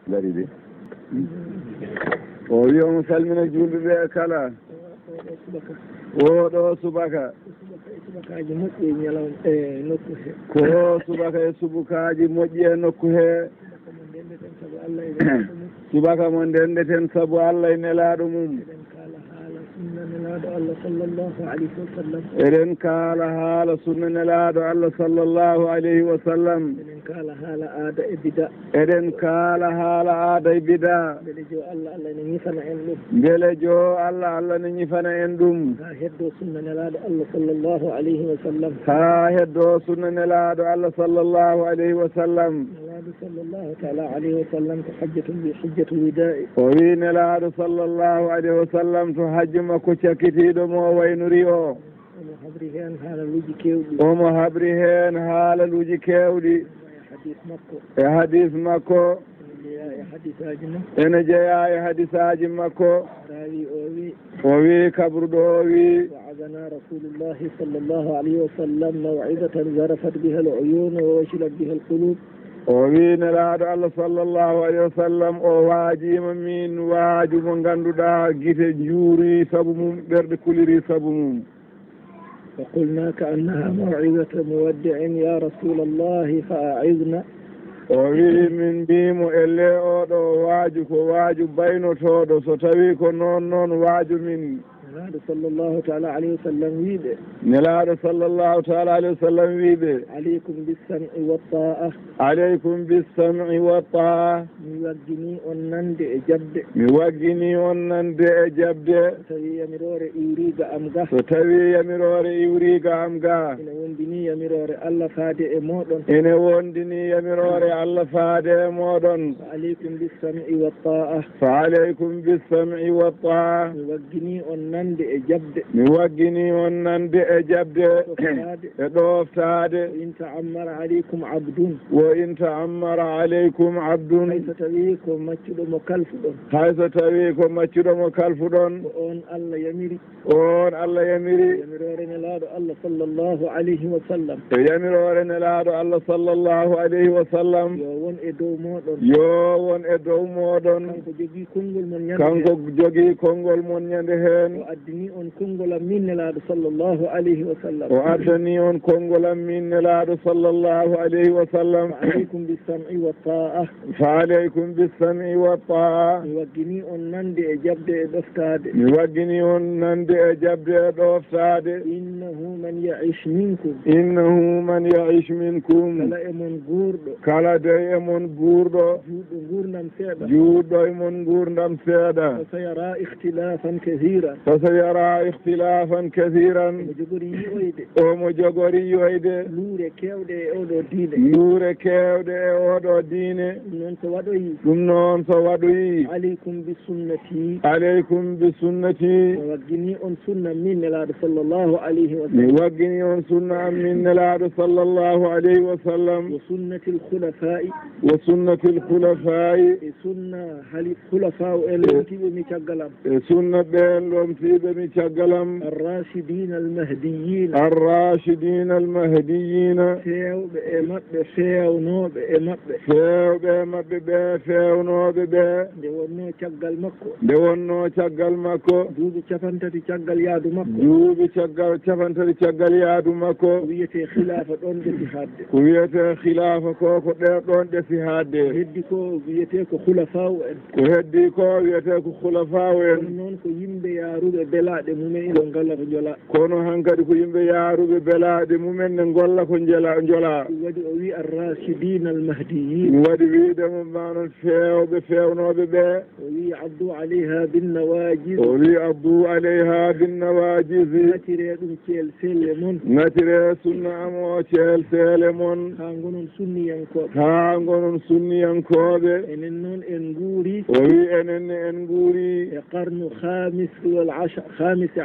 gari de o wi omo salmina julɓe ɓe kala oɗo subaka subakaji moƴƴi e ñalawma e nokku he ko subaka e subukaji moƴƴi e nokku he subaka mo ndendeten saabu Allah e nelaɗo mum eɗen kaala haala sunna nelaɗo Allah sallllahu alayhi wa sallam eɗen kaala haala aada e bida eɗen kaala haala aada e bida beele jo Allah Allah ne ñifana en ɗum beele jo Allah ne ñifana en ɗum ha heddo sunna nelaɗo Allah sallllahu alayhi wa sallam ha heddo sunna nelaɗo Allah sallllahu alayhi wa sallam nelaɗo sallllahu taala alayhi wa sallam to hajjatul wida'i o wi nelaɗo sallllahu alayhi wa sallam to hajji makko cakkitiɗo mo waynori o omo habri hen haalaluji kewɗi omo habri hen haalaluji kewɗi e hadis makko ene jeeya e hadisaji makko rawi o wi kabruɗo o wi wa'adana rasulullahi sallllahu alayhi wa sallam maw'idatan zarafat biha al-uyun wa washilat biha al-qulub o wi nelaɗo Allah sallllahu alayhi wa sallam o waajima min waaju mo ngannduɗaa gite juuri sabu mum ɓerɗe kuliri sabu mum فقلنا كأنها موعظة مودع يا رسول الله فأعظنا o wi min mbimo elle oɗo waaju ko waaju baynotoɗo so tawi ko noon waaju min nelaɗo sallllahu taala alayhi wa sallam wiiɓe nelaɗo sallllahu taala alayhi wa sallam wiiɓe aleykum bissam'i wa ta'a aleykum bissam'i wa ta'a mi waggini on nande e jabde mi waggini on nande e jabde so tawi yamirore iwriga am ga so tawi yamirore iwriga am ga ene wondini yamirore Allah faade e moɗon ene wondini yamirore Allah faade e moɗon fa aleykum bissam'i wa ta'a fa aleykum bissam'i wa ta'a mi waggini on nande e jabde mi waggini on nande e jabde e ɗoftade in ta'ammara aleykum abdun wo in ta'ammara aleykum abdun hayso tawi ko maccuɗo mo kalfuɗon hayso tawi ko maccuɗo mo kalfuɗon ko on Allah yamiri yamirore nelaɗo Allah sallllahu alayhi wa sallam e yamirore nelaɗo Allah sallllahu alayhi wa sallam yo won e dow moɗon kanko jogii konngol mon ñande heen o addani on konngol am min nelaɗo sallllahu alayhi wa sallam fa aleykum bissam'i wa ta'a mi waggini on nande e jabde e ɗoftade innahu man ya'ish minkum kala de emon guurɗo juuɗɗo emon gurdam seeɗa fa sayara ikhtilafan kathiran omo jogori yiyoyde luure kewɗe e oɗo diine ɗum noon so waɗoyi aleykum bi sunnati mi waggini on sunna min nelaɗo sallllahu alayhi wa sallam mi waggini on sunna am min nelaɗo sallllahu alayhi wa sallam wa sunnati l-khulafa'i e sunna hali khulafa'u en lomtiɓe mi caggalam e sunna ɓen lomtiɓe mi caggalam الراشدين المهديين fewɓe e maɓɓe fewnoɓe e maɓɓe ɓe fewnoɓe ɓe nde wonno caggal makko duuɓi capantati caggal yaadu makko wiyete khilafa ɗon ɗesi hadde ko wiyete khilafa ko ɗon ɗesi hadde heddi ko wiyete ko khulafa'u en noon ko yimɓe yaaruɓe belaɗe mumen ino ngalla ko jola kono hankadi ko yimɓe yaaruɓe belaɗe mumen ne golla ko jola waɗi o wi arrachidina almahdiyin waɗi wiidemo manon fewɓe fewnoɓe ɓe o wi abdou alayha binnawajis natire ɗum ceel selle mon natire sunna amo ceel seele mon ha gonon sunniyankoɓe enen noon en nguuri o wi enenne en nguuri e qarnu khamis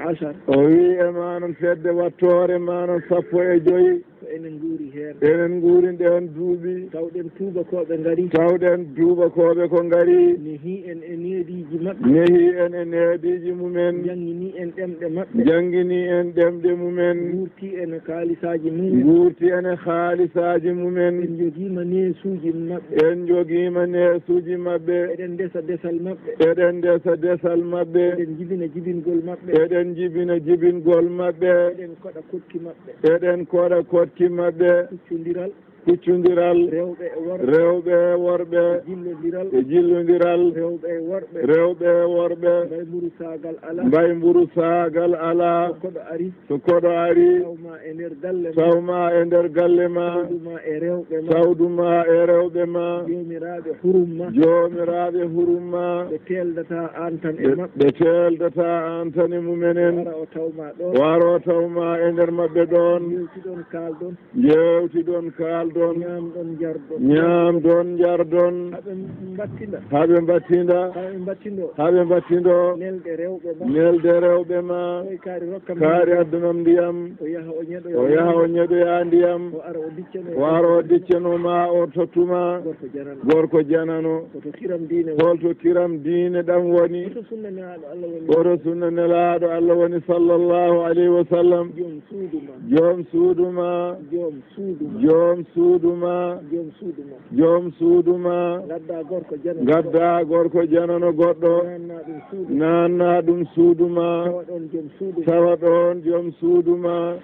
ashar o wi e manon fedde wattore manon 15 enen nguuri heen enen nguuri ɗen duuɓi tawɗen tubakoɓe ngari tawɗen tubakoɓe ko ngari nehi en e neediji maɓɓe nehi en e neediji mumen janngini en ɗemɗe maɓɓe janngini en ɗemɗe mumen guurti ene kaalisaji mumen guurti ene haalisaji mumen en jogiima neesuuji maɓɓe en jogiima neesuuji maɓɓe eɗen ndesa desal maɓɓe eɗen ndesa desal maɓɓe eɗen jibina jibingol maɓɓe eɗen jibina jibingol maɓɓe eɗen koɗa kokki maɓɓe eɗen koɗa kotki maɓɓe kuccodiral kuccodiral rewɓe e worɓe rewɓe e worɓe jillodiral e jillodiral rewɓe e worɓe rewɓe e worɓe mbay mburu saagal ala mbay mburu saagal ala so koɗo ari so koɗo ari tawma e nder galle ma tawma e nder galle ma sawduma e rewɓe ma sawduma e rewɓe ma jomiraɓe hurum ma jomiraɓe hurum ma ɓe teldata an tan e maɓɓe ɓe teldata an tan e mumenen wara o tawma ɗon waro tawma e nder maɓɓe ɗon yewtiɗon kalɗon yewtiɗon kalɗon ñamɗon jarɗon ñamɗon jarɗon haɓe mbattinda haɓe mbattinda haɓe mbattindo haɓe mbattindo nelde rewɓe ma nelde rewɓe ma oy kaari rokkam kaari addunam ndiyam o yaha o ñeɗoya o yaha o ñeɗoya ndiyam o ara o diccano o ara o diccanoma o tottuma gorko janano gorko janano koto kiram diine holto kiram diine ɗam woni oto sunna nelaɗo Allah woni oto sunna nelaɗo Allah woni sallllahu alayhi wa sallam joom suuduma joom suuduma joom suuduma joom suuduma joom suuduma joom suuduma gadda gorko janano gadda gorko janano goɗɗo nanna ɗum suudu nanna ɗum suuduma tawa ɗon joom suuduma tawa ɗon joom suuduma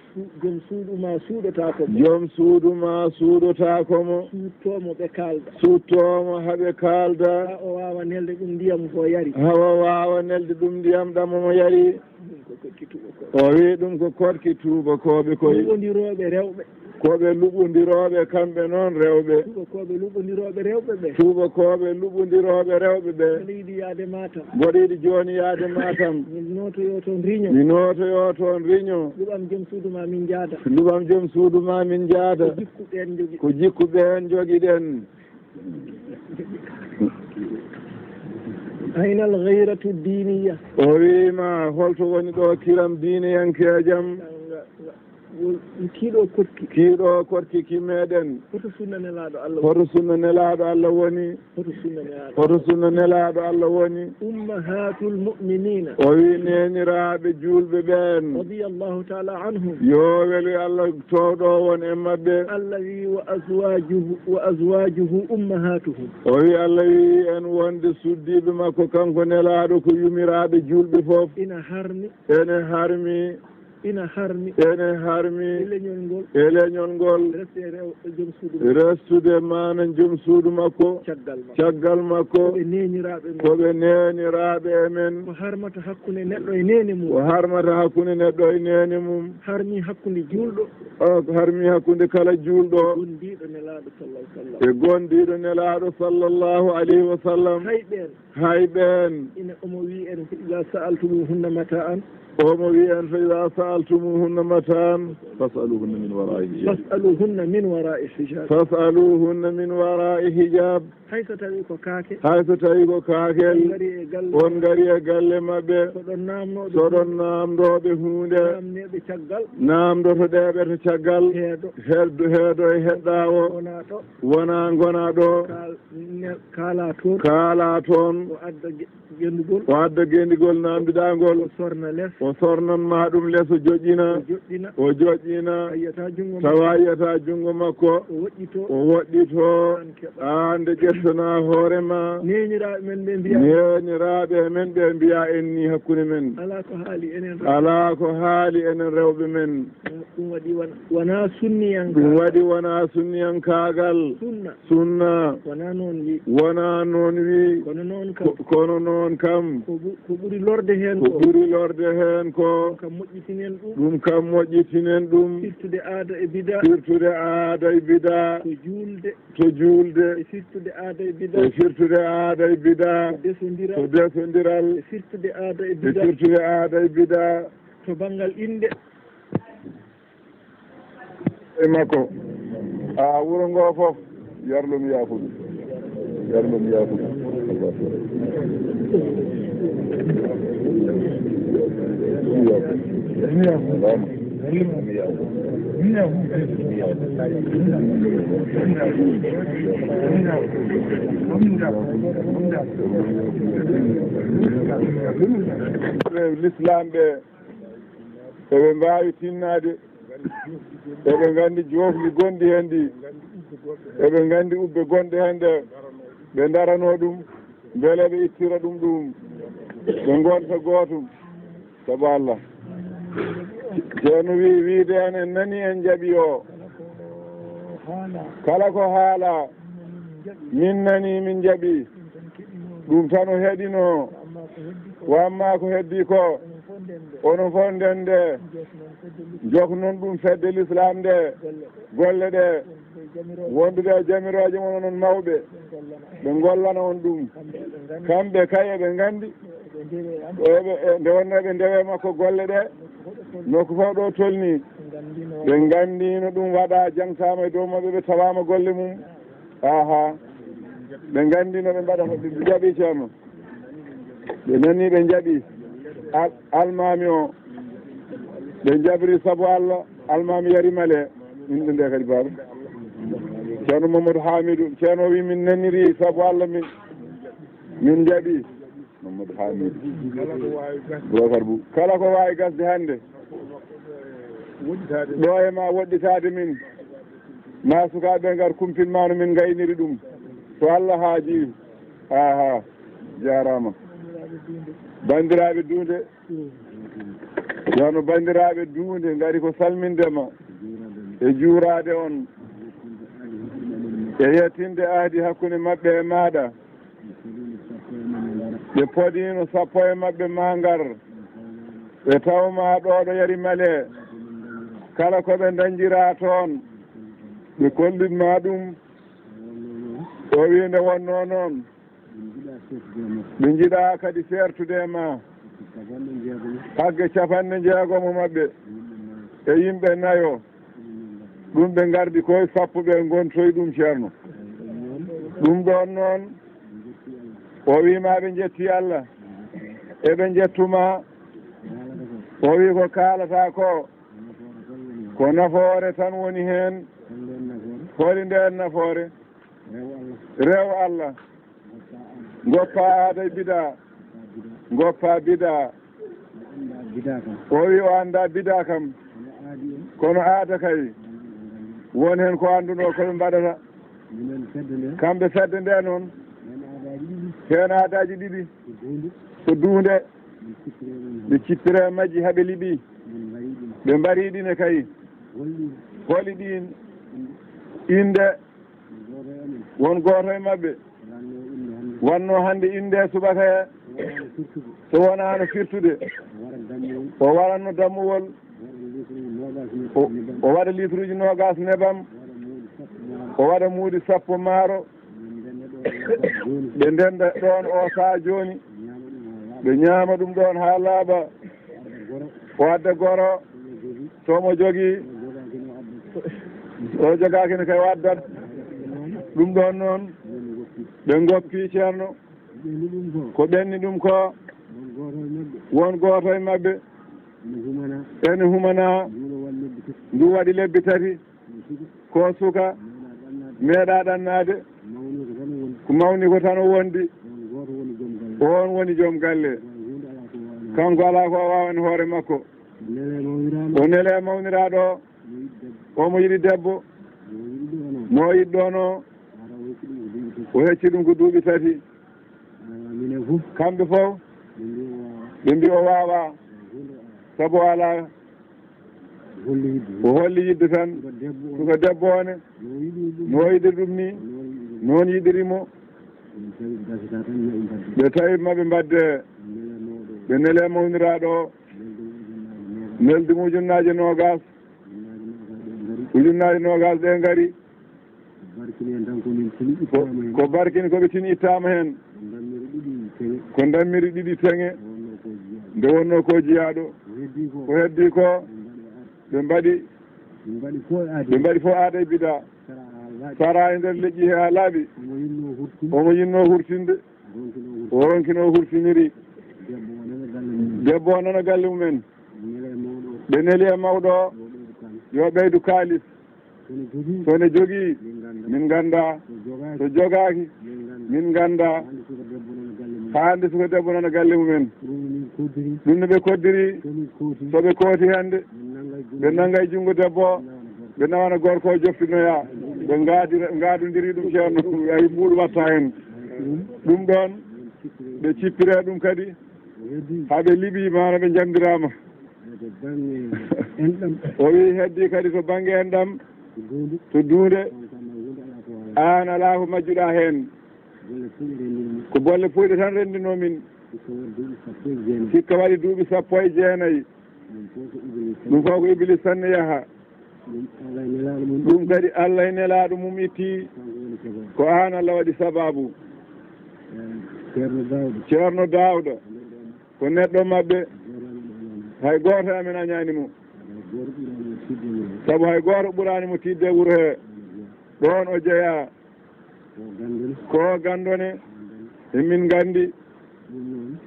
joom suuduma suuɗotako joom suuduma suuɗotakomo suuttomo ɓe kalda suttomo haaɓe kalda ha o wawa nelde ɗum ndiyam ko yari hawa wawa nelde ɗum ndiyam ɗam omo yari ko kokki tuba ko o wi ɗum ko korki tubakoɓe koye luɓodiroɓe rewɓe koɓe luɓodiroɓe kamɓe noon rewɓe tubakoɓe luɓodiroɓe rewɓe ɓe tubakoɓe luɓodiroɓe rewɓe ɓe mbiɗa yiiɗi yaade matam mboɗo yiɗi joni yaade matam min notoyo toon riño mi notoyo toon riño luɓam joom suuduma min jaada luɓam joom suuduma min jaada ko jikkuɓen jogui ko jikkuɓen joguiɗen ayna al gayratu diniya o wima holto woni ɗo kiram diiniyankejam kiiɗo korki kimmeɗen hoto sunna nelaɗo Allah hoto sunna nelaɗo Allah woni hoto sunna nelaɗo Allah woni ummahatul mu'minina o wi neniraɓe julɓe ɓen radiyallahu ta'ala anhum yo weli Allah towɗo won e mabɓe Allah wi wa azwajuhu ummahatuhum o wi Allah wi en wonde suddiɓe makko kanko nelaɗo ko yumiraɓe julɓe foof ina harmi ene harmi e leñol ngol restude mana joom suudu makko caggal makko koɓe neniraɓe emen ko harmata hakkude neɗɗo e nene mum ko harmata hakkude neɗɗo e nene mum harmi hakkude julɗo harmi hakkude kala julɗo gondiɗo nelaɗo sallallahu sallam e gondiɗo nelaɗo sallllahu alayhi wa sallam hayɓen ina omo wi en ida sa'altumuhunna mata'an omo wi en fa ida sa'altumuhunna mata'an fas'aluhunna min wara'i hijab hayso tawi ko kaake on ngari e galle mabɓe soɗon namdoɓe hunde namdotoɗeɓe to caggal heedo e heɗɗawo wona gona ɗo kaala toon o adda gendigol namdiɗagol o sornan ma ɗum less o joƴƴina tawa yiyata jungo makko o woɗɗito ande ƴettana hoorema neniraɓe men ɓe mbiya en ni hakkude men ala ko haali enen rewɓe men ɗum waɗi wona sunniyankagal sunna wona noon wi kono noon kam ko ɓuri lorde hen ko ɗum kam moƴƴitinen ɗum firtude aada e bida to julde e firtude aada e bida to desodiral e firtude aada e bida to banggal inde e makko wuro ngo fof yarlum yafude l'islam ɓe eɓe mbawi tinnade eɓe gandi joofli gonɗi hen ɗi eɓe gandi ubbe gonɗe hen ɗe ɓe darano ɗum beele ɓe ittira ɗum ɓe gonta gootum saabu Allah ceerno wiide en en nani en jaaɓi o kala ko haala min nani min jaaɓi ɗum tan o heɗino wamma ko heddi ko onon fof nden nde jok noon ɗum fedde l'islam nde golle ɗe wondude jamiroje mon onon mawɓe ɓe gollana on ɗum kamɓe kay eɓe gandi nde wonnoɓe ndewe makko golle ɗe nokku fof ɗo tolni ɓe gandino ɗum waɗa jangtama e dow maɓɓe ɓe tawama golle mum aha ɓe gandino ɓe mbaɗa ɓe jaaɓi ceerno ɓe nani ɓe jaaɓi almami o ɓe jabri saabu Allah almami yarimale inde nde kadi baba ceerno Mamadou Hamidou ceerno wi min naniri saabu Allah min jaaɓi Mamadou Hamidou Bokar Bou kala ko wawi gasde hande ɗo e ma woɗɗitade min ma sukaɓe ngar kumpinmano min gayniri ɗum so Allah haaji aha jarama bandiraɓe dunde jono bandiraɓe dunde gari ko salmindema e juurade on e yettinde ahdi hakkude mabɓe e maɗa ɓe poɗino sappo e mabɓe ma ngar ɓe tawma ɗoɗo yari male kala koɓe dañjira toon ɓe kollitma ɗum o winde wonno noon ɓe jiiɗa kadi sertude ma hagge 60 mabɓe e yimɓe nayo ɗum ɓe gardi koye sappo ɓe gontoye ɗum ceerno ɗum ɗon noon o wima ɓe jetti Allah eɓe jettuma o wi ko kalata ko nafoore tan woni hen holi nden nafoore rew Allah goppa aada e bida goppa bida o wi o anda bida kam kono aada kay won hen ko anduno koɓe mbaɗata kamɓe fedde nde noon hen aadaji ɗiɗi ko duunde ɓe cippire majji haaɓe liɓi ɓe mbariɗine kay holi ɗin inde won goto e mabɓe wanno hande inde subaka so wonano firtude o waranno dammuwol o waɗa litre uji 20 nebam o waɗa muudi 10 maaro ɓe ndenda ɗon o saa joni ɓe ñaama ɗum ɗon ha laaɓa o adda goro somo jogii o jogaakene kay waddat ɗum ɗon noon ɓe goppi ceerno ko ɓenni ɗum ko won goto e mabɓe ene humana ndu waɗi lebbi 3 ko suka meeɗa ɗannade ko mawni ko tan o wondi on woni joom galle kanko ala ko wawani hoore makko o nele mawniraɗo omo yiɗi debbo mo yiɗɗono o hecci ɗum ko duuɓi 3 kamɓe fof ɓe mbi o wawa saabu ala o holli yidde tan suko debbo one no yiɗiri ɗum ni noon yiɗirimo ɓe tawi maɓe mbadde ɓe nele mawniraɗo neldi ujunnaje 20 ujunnaje 20 ɗe ngari ko barkini koɓe tini ittama hen ko dammiri 2 teŋe nde wonno ko jiyaɗo ko heddi ko ɓe mbaɗi fo aada e bida sara e nder leƴƴi he ha laaɓi omo yinno hurtinde o ronkino hurtiniri debbo o nana galle mumen ɓe neli e mawɗo o yo ɓeydu kaalis sone jogii min gannda so jogaaki min gannda hannde suko debbo noon galle mumen ɗum no ɓe koddiri so ɓe kooti hannde ɓe nannga e junngo debbo o ɓe nawana gorko o joftinoya ɓe ngaadodiri ɗum ceerno ayi ɓuuɗu watta heen ɗum ɗon ɓe cippire ɗum kadi haa ɓe liɓii mana ɓe jamdirama o wi heddi kadi to baŋnge enɗam to duunde an alaa ko majjuɗa heen ko bolle puyɗe tan renndinomin sikka waɗi duuɓi 19 ɗum fof ko iblis tan ne yaha ɗum kadi Allah e nelaaɗo mum itti ko an Allah waɗi sababu ceerno Daawda ko neɗɗo maɓɓe hay gooto amen añaani mo sabu hay gooto ɓuraani mo tidde e wuro hee ɗoon o jeyaa ko gandone emin nganndi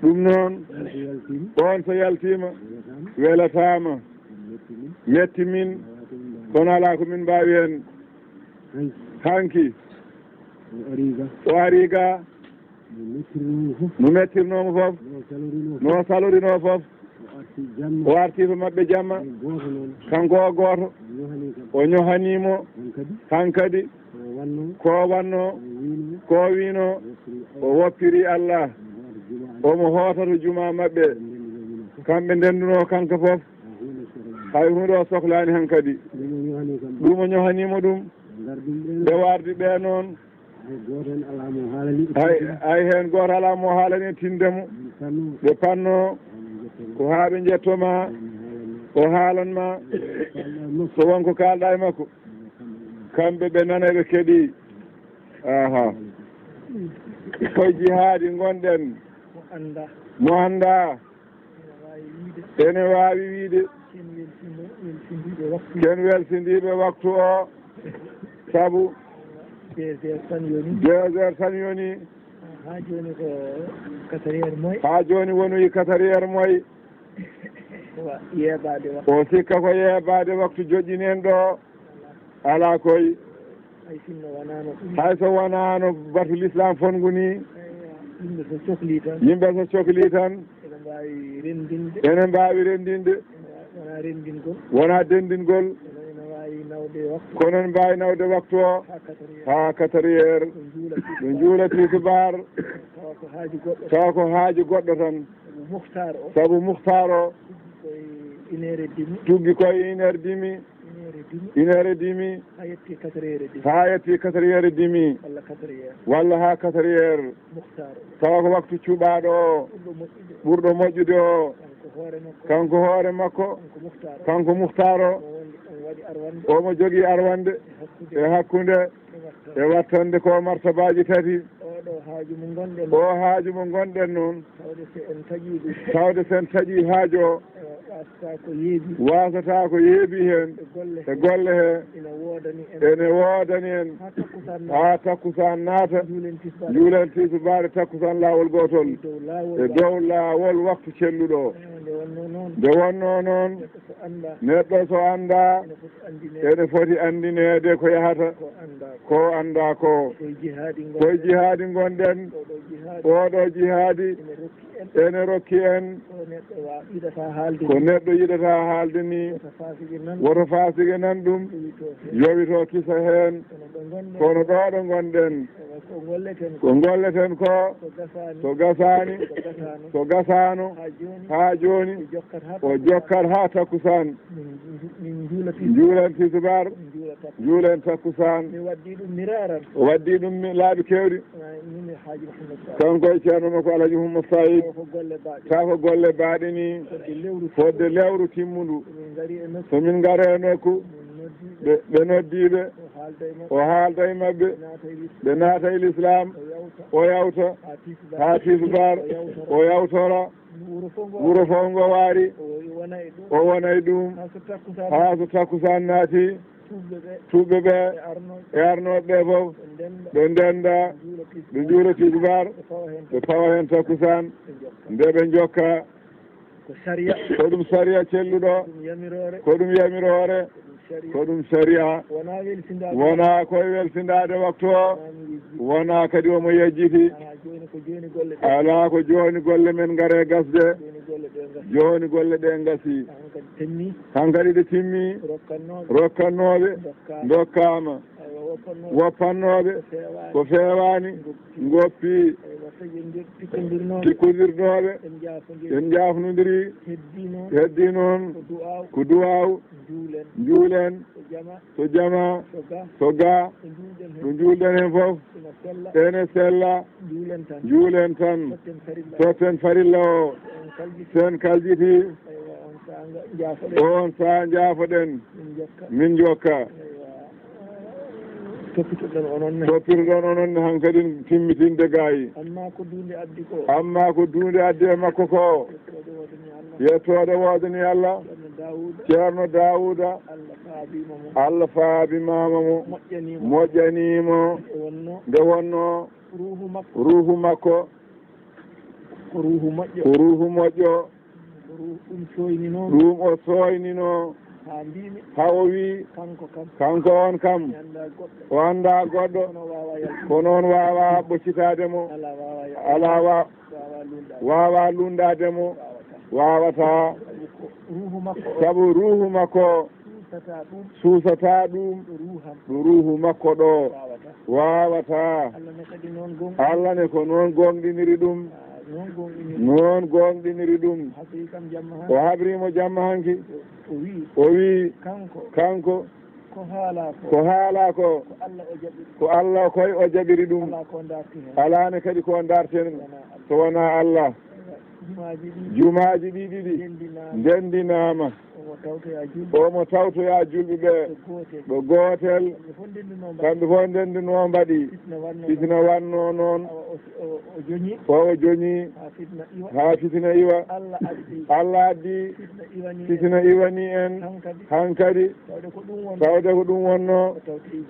ɗum noon on so yaltiima welatama metti min kono alaa ko min mbaawi heen hanki o ari ga no mettirnoomo fof no salorinoo fof o artii to maɓɓe jamma kanko o gooto o ñohaniimo hankadi ko wannoo ko wiinoo o woppiri Allah omo hootato juma maɓɓe kamɓe ndennduno kanko fof hay hunde o sohlaani han kadi ɗum o ñohaniimo ɗum ɓe wardi ɓee noon hay heen gooto alaa mo haalani tindemo ɓe pannoo ko haa ɓe njettoma o haalanma so wonko kaalɗa e makko kamɓe ɓe nana ɓe keɗii aha koye jihaadi gonɗen mo annda ene waawi wiide ken welsindiiɓe waktu o sabu 2 heures tan yoni haa jooni ko 4 heures moy haa jooni wonoyi 4 heures moy yeeɓaade waktu o sikka ko yeeɓaade waktu joƴƴineen ɗo alaa koye hay sinno wonaano hay so wonaano batu l'islam fongu ni yimɓe so cohlii tan ene mbaawi renndinde wonaa renndingol wonaa denndingol kono en mbaawi nawde waktu o haa 4 heures ɓe njuulatii subaar tawa ko haaju goɗɗo tan sabu muhtar o tuggi koye 1 heure demi haa yettii 4 heures demi walla haa 4 heures tawa ko waktu cuɓaaɗo o ɓurɗo moƴƴude o kanko hoore makko kanko muhtar o omo jogii arwande e hakkunde e wattande ko martabaji tati o haaju mo gonɗen noon tawde sen taƴii haaju o wasata ko yeebi heen e golle he ene woodani en haa takkusan naata juulen tisubaare takkusan laawol gootol e dow laawol waktu celluɗo nde wonno noon neɗɗo so annda ene foti andineede ko yahata ko annda ko koye jihaadi gonɗen oɗo jihaadi ene rokki en ko neɗɗo yiɗata haalde ni woto faasige nan ɗum yowito kisa heen kono ɗoɗo gonɗen ko golleten ko so gasaani so gasano haa jooni o jokkat haa takkusan juulanti subar juulen takkusan o waddi ɗum laaɓi kewɗi kanko e ceerno makko Alaji Muhammad Sayid taw ko golle baaɗe ni fodde lewru timmundu somin ngara e nokku ɓe noddiɓe o haalda e maɓɓe ɓe naata e l'islam o yawta haa tisubar o yawtora wuro fof ngo waari o wona e ɗum haa so takkusan naati tuɓɓe ɓe e arnoɓe ɓe fof ɓe ndenda ɓe juula tisubar ɓe pawa heen takkusan nde ɓe jokka ko saria ko ɗum saria celluɗo yamirore ko ɗum yamirore ko ɗum saria wona weltindade wona koye weltindade waktu o wona kadi omo yejjiti joni ko joni golle ala ko joni golle men gaare gasde joni golle ɗe gasi hankadi ɗe timmi rokkannoɓe dokkama woppannoɓe ko fewani goppi tikkodirnoɓe en jafnodiri heddi noon ko duwaw juulen so jama so ga ɗo juulɗen hen foof ene sella juulen tan totten farilla o sen kaljiti on sa jaafoɗen min jokka toppitoɗon ononne hankkadi timmitinde gayi amma ko dunde addi e makko ko yettode woodani Allah ceerno Daouda Allah faabimama mo moƴƴanimo nde wonno ruuhu makko ko ruuhu moƴƴo ɗum o soynino ha o wi kanko on kam o anda goɗɗo ko noon wawa ɓoccitademo ala wawa lundademo wawata saabu ruuhu makko suusata ɗum ɗo ruuhu makko ɗo wawata Allah ne ko noon gonɗiniri ɗum noon gonɗiniri ɗum o habrimo jamma hanki o wi kanko ko haala ko Allah koye o jaɓiri ɗum alane kadi ko darten so wona Allah jumaji ɗiɗi ndendinama omo tawtoya julɓe ɓe ɗo gootel kamɓe fof ndendino mbaɗi fitina wanno noon o joñi ha fitina iwa Allah addi fitina iwani en hankadi tawde ko ɗum wonno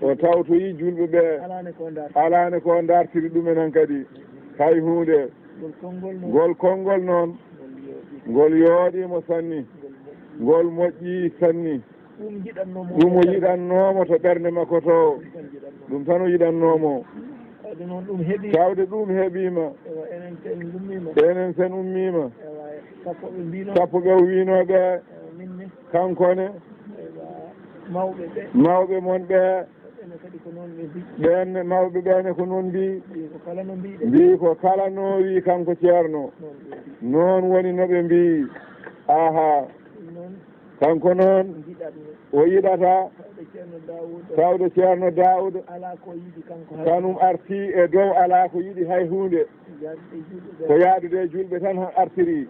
o tawtoyi julɓe ɓe alane ko dartiri ɗumen hankadi hay hunde ngol konngol noon ngol yooɗimo sanni ngol moƴƴi sanni ɗum o yiɗannomo to ɓernde makko to ɗum tan o yiɗannomo tawde ɗum heeɓima enen sen ummima sappo ɓe winoɓe kankone mawɓe mon ɓe ɓen mawɓe ɓene ko noon mbi ko kala no wi kanko ceerno noon woni no ɓe mbi aha kanko noon o yiɗata tawde ceerno Daouda kanum arti e dow ala ko yiɗi hay hunde ko yaadude julɓe tan han artiri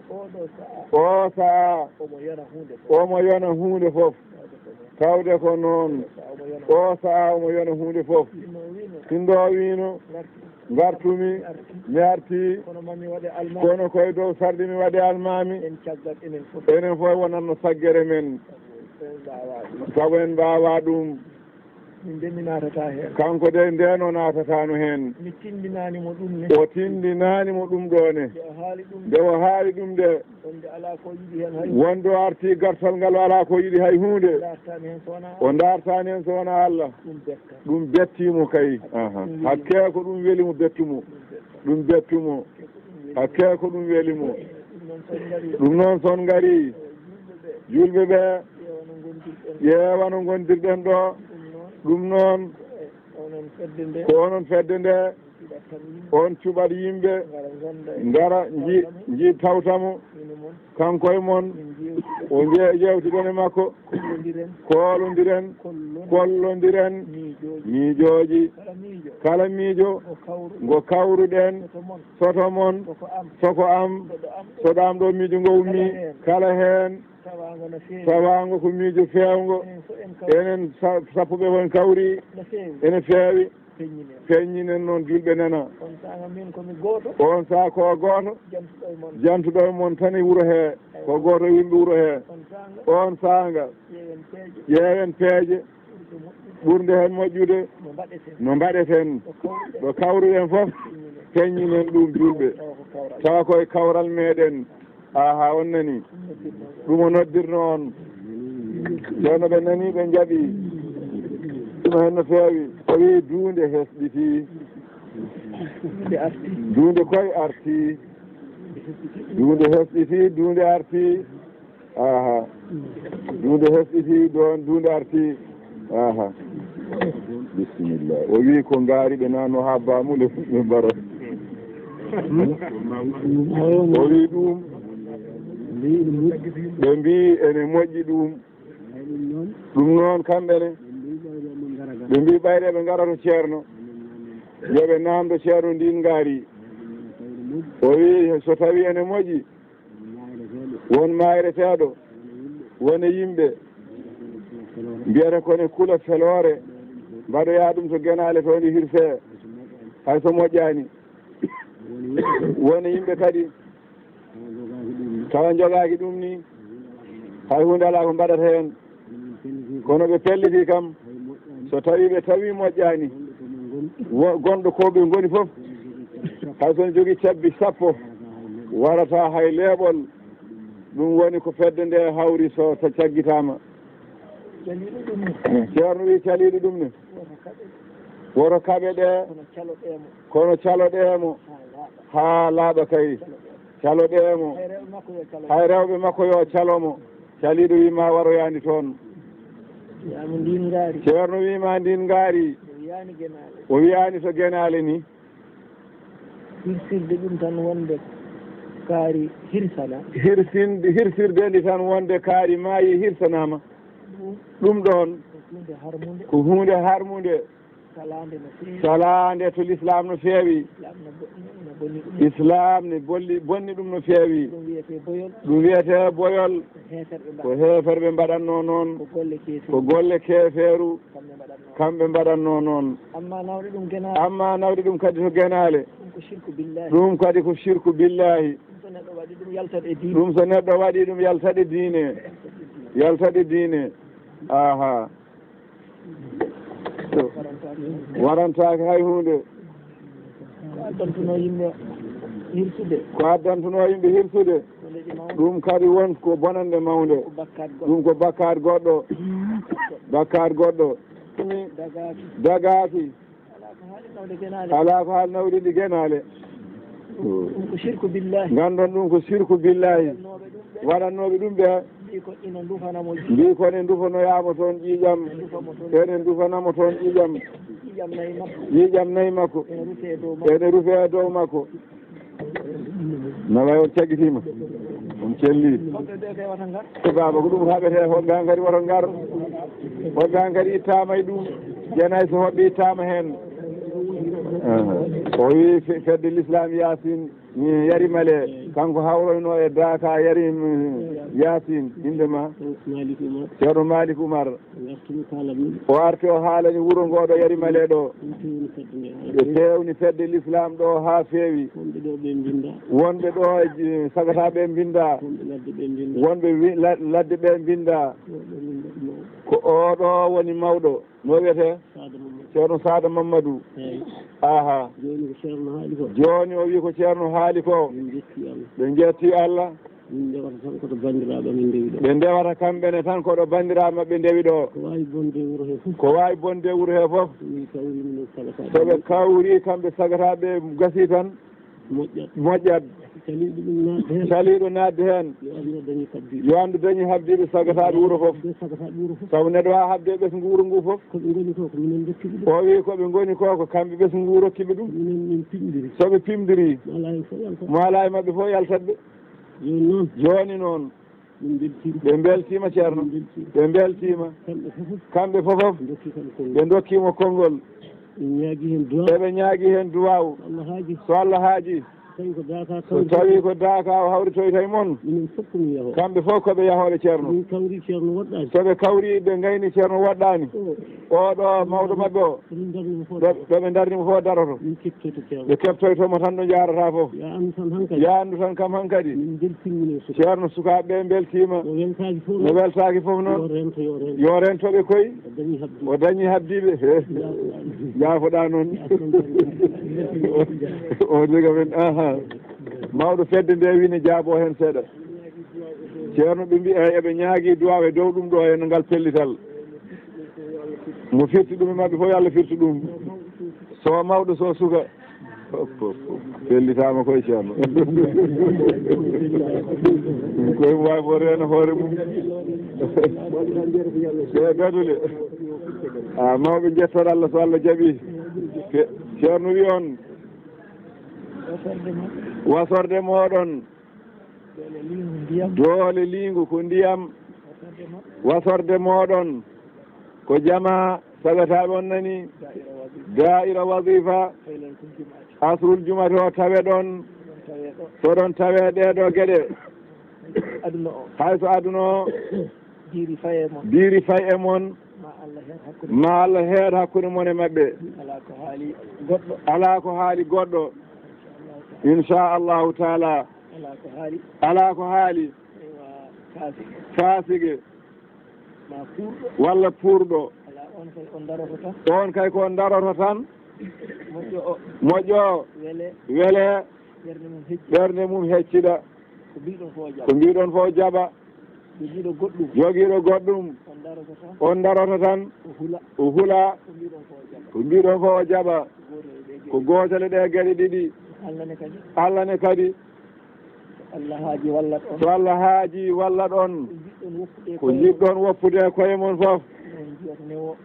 o saa omo yona hunde foof tawde ko noon o saa omo yona hunde foof sindo wino gartumi mi arti kono koye dow sarɗi mi waɗe almami enen fof wonanno saggere men sabu en mbawa ɗum kanko de ndeno natatano hen o tindinanimo ɗum ɗone nde o haali ɗum de wonde o arti gartal ngal ala ko yiɗi hay hunde o dartani hen so wona Allah ɗum bettimo kay hakke ko ɗum welimo bettumo ɗum bettumo hakke ko ɗum welimo ɗum noon son gari julɓe ɓe ƴeewa no gondirɗen ɗo ɗum noon ko onon fedde nde on cuɓat yimɓe ngara ji tawtamo kanko e mon o jewtiɗon e makko kollodiren miijoji kala miijo ngo kawruɗen soto mon soko am soɗam ɗo miijo ngo ummi kala hen tawango ko miijo fewngo enen sappo ɓe won kawri ene feewi feññinen noon julɓe nana on saa ko gooto jantuɗo e mon tan e wuro he ko gooto yimɓe wuro he on saanga ƴeewen peeje ɓurde hen moƴƴude no mbaɗeten ɗo kawruɗen fof feññinen ɗum julɓe tawa koye kawral meɗen aha on nani ɗum o noddirno on ceerno ɓe nani ɓe jaɓi ɗum hen no feewi o wi duunde hesɗiti duunde koye arti duunde hesɗiti duunde arti aha duunde hesɗiti ɗon duunde arti aha bisimillah o wi ko ngaari ɓe nanno ha bamule ɓe Baro o wi ɗum ɓe mbi ene moƴƴi ɗum noon kamɓene ɓe mbi ɓayde ɓe ngara to ceerno yoɓe namdo ceerno ndin ngaari o wi so tawi ene moƴƴi won mayreteɗo wone yimɓe mbiyata kone kula felore mbaɗoya ɗum to guenale to ndi hirse hay so moƴƴani woni yimɓe kadi tawa jogaki ɗum ni hay hunde ala ko mbaɗata hen kono ɓe pelliti kam so tawi ɓe tawi moƴƴani gonɗo ko ɓe goni foof hay son jogui cabbi sappo warata hay leeɓol ɗum woni ko fedde nde hawri so caggitama ceerno wi caliɗo ɗum ne woto kaɓe ɗe kono caloɗemo ha laaɓa kay caloɗemo hay rewɓe makko yo calomo caliɗo wima waroyani toon ceerno wima ndin ngaari o wiyani to guenale ni hirsirde ɗum tan wonde kaari hirsana hirsirde ndi tan wonde kaari maayi hirsanama ɗum ɗon ko hunde harmude salande to l'islam no feewi islam ne bonni ɗum no feewi ɗum wiyete boyol ko heeferɓe mbaɗanno noon ko golle keeferu kamɓe mbaɗanno noon amma nawde ɗum kadi to guenale ɗum kadi ko shirku billahi ɗum so neɗɗo waɗi ɗum yaltaɗe diine aha warantake hay hunde ko addantuno yimɓe hirsude ɗum kadi won ko bonande mawde ɗum ko bakkat goɗɗo ɗumi dagaki ala ko haali nawɗiɗi guenale gandon ɗum ko shirku billahi waɗannoɓe ɗum ɓe mbi kone dufanoyamo toon ƴiƴam ene dufanamo toon ƴiƴam nayyi makko ene rufe e dow makko naway on caggitima on celli baba ko ɗum haɓete hogga kadi woto ngar hogga kadi ittama e ɗum jenay so hoɓɓe ittama hen o wi fedde l'islam yasin yarimale kanko hawroyno e daka yarim yasin indema ceerno Malik Oumar o arti o haalani wuuro ngoɗo yarimale ɗo ɓe fewni fedde l'islam ɗo ha feewi wonɓe ɗo sagataɓe mbinda wonɓe ladde ɓe mbinda ko oɗo woni mawɗo no wiyete ceerno Sada Mamadou aha joni o wi ko ceerno haali ko ɓe jetti Allah ɓe ndewata kamɓene tan koɗo bandiraɓe mabɓe ndewi ɗo ko wawi bonde wuuro he foof soɓe kawri kamɓe sagataɓe gasi tan moƴƴat caliɗo nadde hen yo andu dañi habdiɓe sagataɓe wuuro foof sabu neɗɗo ha habde ɓesgu wuuro ngu foof o wi koɓe goni ko kamɓe ɓesgu rokkiɓe ɗum soɓe pimdiri mo ala e mabɓe fof yaltatɓe joni noon ɓe beltima ceerno ɓe beltima kamɓe fofof ɓe dokkimo konngol eɓe ñaagui hen duwaw so Allah haaji so tawi ko daka o hawritoyta e moon kamɓe fof koɓe yahoɓe ceerno soɓe kawri ɓe gayni ceerno woɗɗani oɗo mawɗo mabɓe o ɗoɓe darnimo fof daroto ɓe keptoytomo tan ɗo jarata fof ya andu tan kam hankkadi ceerno sukaɓeɓe beltima no weltaki fof noon yo rentoɓe koye o dañi habdiɓe jaafoɗa noon o diga men aha mawɗo fedde nde wine jaabo hen seeɗa ceerno ɓe mbi eɓe ñaagui duwaw e dow ɗum ɗo e ngal pellital mo firti ɗum e mabɓe fof yo Allah firti ɗum so mawɗo so suka pellitama koye ceerno koye mo wawi fo reno hoore mum e gadule mawɓe jettoɗo Allah so Allah jaaɓi ceerno wi on wasorde moɗon doole lingu ko ndiyam wasorde moɗon ko jama sagataɓe on nani da'ira wasifa asrul jumati o tawe ɗon soɗon tawe ɗeɗo gueɗe hayso aduna o diiri fay e moon ma Allah heeɗ hakkude moon e mabɓe ala ko haali goɗɗo inchallahu taala ala ko haali faasigue walla puurɗo on kay ko daroto tan moƴƴo weele ɓerde mum heccida ko mbiɗon fo jaɓa jogiiɗo goɗɗum on daroto tan o hula ko mbiɗon fo o jaɓa ko gootele ɗe geɗe ɗiɗi Allah ne kadi so Allah haaji walla ɗon ko jiɗɗon woppude koye mon fof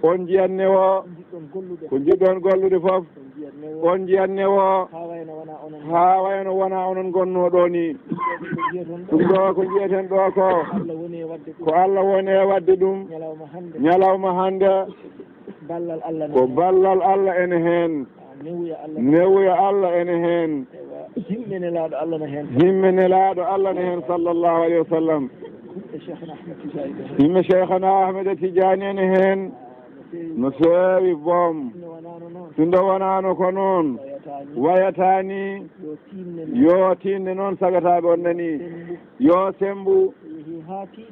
on jiyatne o ko jiɗɗon gollude fof on jiyatne o ha wayno wona onon gonno ɗo ni ɗum ɗo ko jiyeten ɗo ko Allah woni e wadde ɗum ñalawma hande ko ballal Allah ene heen newuya Allah ene heen himmene laaɗo Allah ne heen sallllahu alayhi wa sallam himme cheikhana Ahmed Tidiane ene heen no feewi boom sindo wonano ko noon wayatani yo tinde noon sagataɓe on nani yo sembu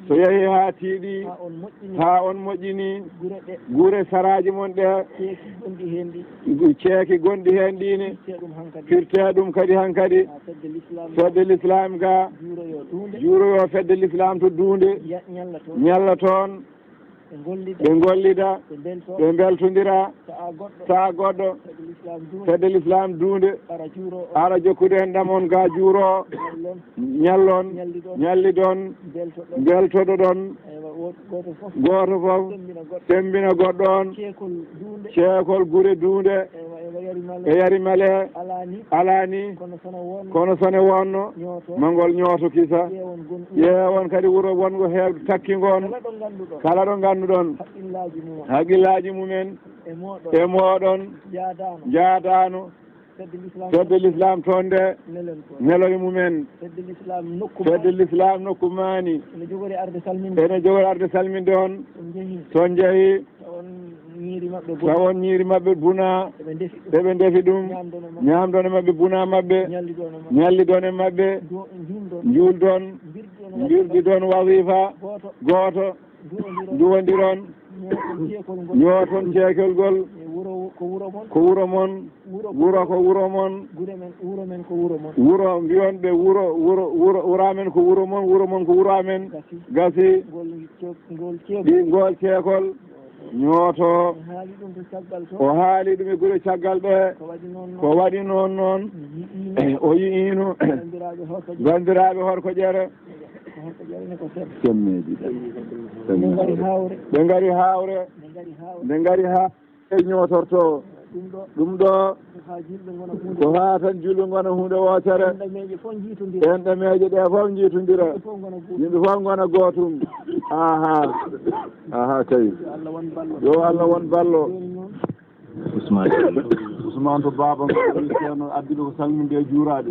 so yeehi ha tiiɗi ha on moƴƴini gure saraji mon ɗe ceeki gonɗi hen ɗine firte ɗum kadi hankadi fedde l'islam ga juuroyo fedde l'islam to duunde ñalla toon ɓe gollida ɓe beltodira sa goɗɗo fedde l'islam duunde ara jokkude hen ɗamon ga juuro ñallon ñalli ɗon beltoɗo ɗon goto foof tembina goɗɗo on ceekol gure duunde e yari male alani kono sone wonno mangol ñooto kisa ƴeewon kadi wuuro wongo heewde takkingon kala ɗo ganduɗon haqqillaji mumen e moɗon jaadano fedde l'islam toon nde neloye mumen fedde l'islam nokku maani ene jogori arde salminde on toon jeehi tawon ñiiri mabɓe buna ɓeɓe defi ɗum ñamdone mabɓe buna mabɓe ñallidone mabɓe juuldon mbirɗi ɗon wasifa gooto duwodiron ñooton ceekol gol ko wuro mon wuro mbiyonɓe wuramen ko wuro mon ko wuro amen gasi ɗi ngol ceekol ñooto o haali ɗum e gure caggal ɗe ko waɗi noon o yiino bandiraɓe horko ƴere semmeji ɓe ngari hawre ɓe ngari ha e ñootorto ɗum ɗo ko ha tan julɓe gona hunde wotere en ɗameje ɗe fof jiitodira yimɓe fof gona gootum aha tawi yo Allah won ballo Ousmane to baba ceerno addude ko salminde juurade